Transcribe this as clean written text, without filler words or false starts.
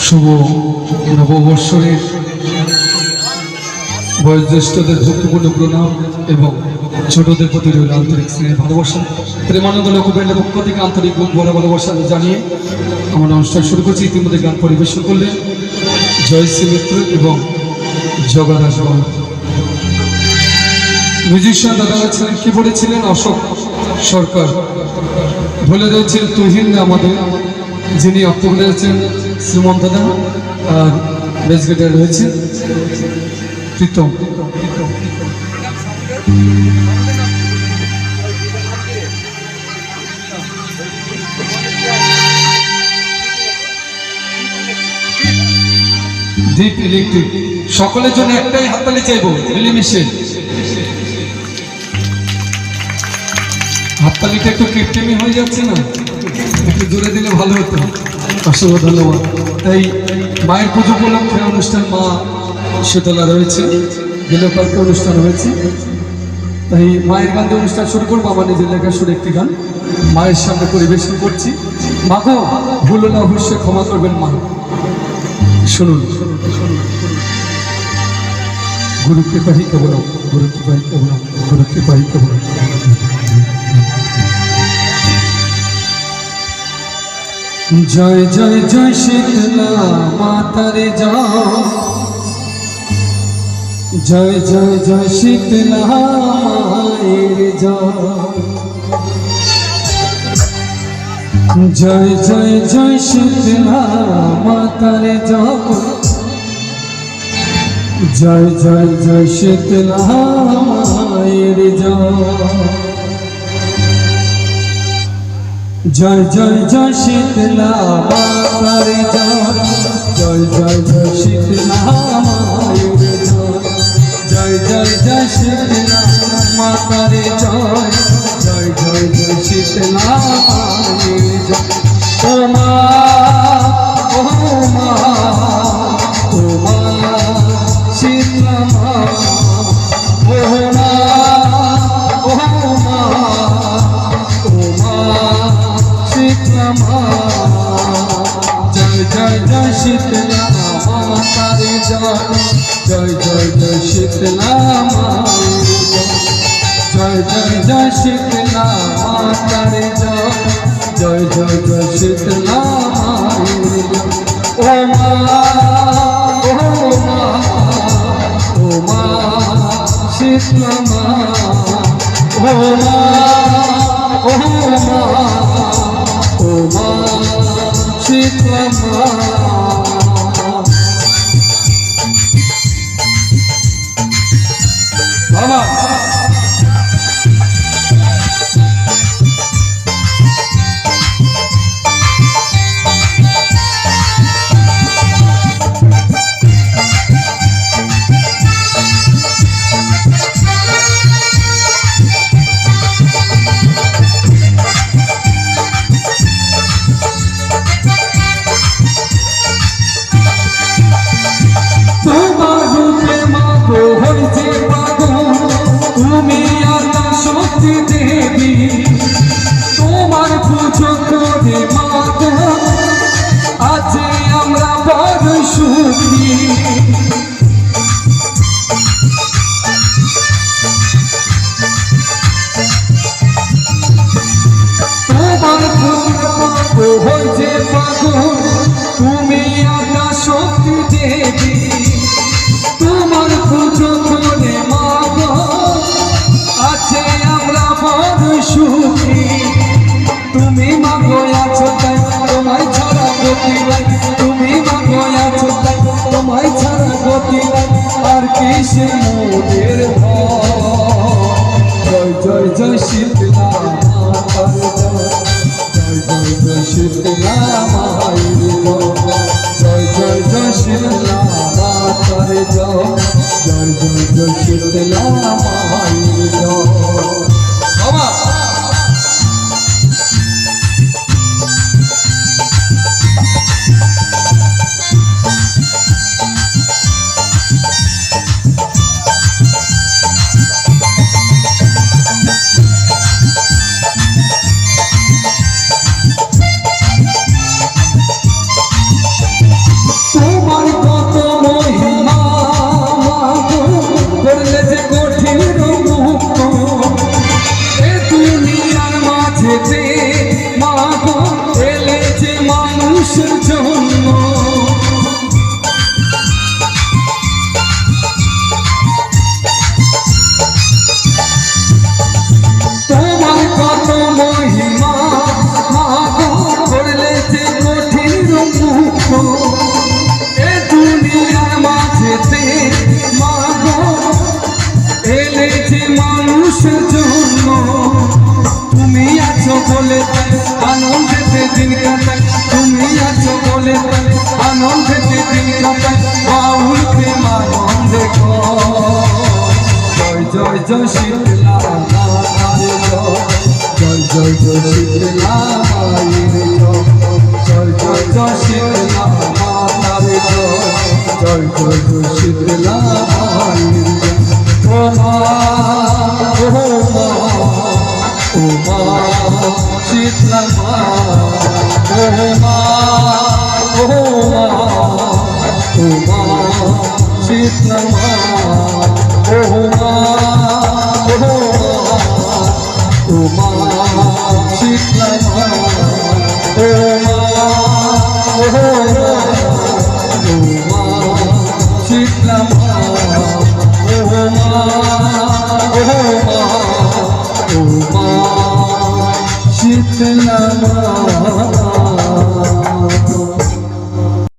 শুভ নববর্ষের বয়োজ্যেষ্ঠদের ভক্তিপূর্ণ প্রণাম এবং ছোটদের প্রতি রইল আন্তরিক স্নেহ ভালোবাসা। প্রেমানন্দ লোকব্যান্ডের পক্ষ থেকে আন্তরিক বুক ভরা ভালোবাসা জানিয়ে আমরা অনুষ্ঠান শুরু করছি। ইতিমধ্যে গান পরিবেশন করলেন জয়শ্রী মিত্র এবং জগাদাস বাবু। মিউজিশিয়ান দাদারা ছিলেন, কিবোর্ডে ছিলেন অশোক সরকার, বলে রয়েছেন তুহিন আমাদের, যিনি অক্টোবরে রয়েছেন শ্রীমন্ত দাদা, আর বেস গিটার রয়েছে প্রীতম। দীপ ইলেকট্রিক সকলের জন্য একটাই হাততালি চাইবো, মিলেমিশে হাততালিটা একটু কৃত্রিমই হয়ে যাচ্ছে না, একটু জোরে দিলে ভালো হতো। অসংখ্য ধন্যবাদ। তাই মায়ের পুজো উপলক্ষে অনুষ্ঠান মা শীতলা রয়েছে, গেলেও কালকে অনুষ্ঠান হয়েছে, তাই মায়ের গান দিয়ে অনুষ্ঠান শুরু করবো। আমার নিজের লেখা সুরে একটি গান মায়ের সামনে পরিবেশন করছি। মা গো, ভুল হলে অবশ্যই ক্ষমা করবেন মা। শুনুন, গুরু কৃপাহি কেবল, গুরু কৃপাহি কেবল, গুরু কৃপাহি কেবল। জয় জয় জয় শীতলা মাতারে জয়, জয় জয় জয় শীতলা মায়ের জয়, জয় জয় জয় শীতলা মাতারে জয়, জয় জয় জয় শীতলা মায়ের জয়, জয় জয় জয় শীতলা মাতারে জয়, জয় জয় জয় শীতলা মায়ের জয়, জয় জয় জয় শীতলা মাতারে জয়, জয় জয় জয় শীতলা মায়ের জয়। ও মা, ও মা, ও মা শীতলা মা, ও মা, ও মা, ও মা শীতলা মা, জয় জয় জয় শীতলা মাতারে জয়, জয় জয় জয় শীতলা মায়ের জয়, জয় জয় শীতলা মাতারে জয়, জয় জয় জয় শীতলা মায়ের জয়। ও মা, ও মা, ও মা শীতলা মা, ও মা, ও মা, ও মা শীতলা মা। বাবা তুমি আতা শক্তি দেবী, তোমার পুজো করে মাতা আছে আমরা বড় সুখী। তোমার পুজো হয়েছে পাগল, তুমি আতা শক্তি দেবী, তোমার পুজো করে মাগো আছে আমরা বড় সুখী। তুমি মাগো আছো তাই তোমায় ছাড়া গতি নাই, তুমি মাগো আছো তাই তোমায় ছাড়া গতি নাই, আর কি সে মোদের ভয়। জয় জয় জয় শীতলা মাতারে জয়, জয় জয় জয় শীতলা মায়ের জয়, জয় জয় জয় শীতলা মাতারে জয়, জয় জয় জয় শীতলা মায়ের জয়। বাবা দুঃখ এ দুনিয়ার মাঝেতে মা গো এলে যে মানুষের জন্য তুমি আছো বলে আনন্দেতে দিন কাটাই তুমি আছো বলে আনন্দেতে দিন কাটাই বাউলকে আনন্দে জয় জয় জয় শীতলা মায়ের জয় জয় জয় শীতলা মায়ের জয় জয় জয় শীতলা মাতার জয় জয় জয় শীতলা মায়ের ও মা ও মা শীতলা মা ও মা ও মা ও মা শীতলা মা ও মা ও মা শীতলা মা ও মা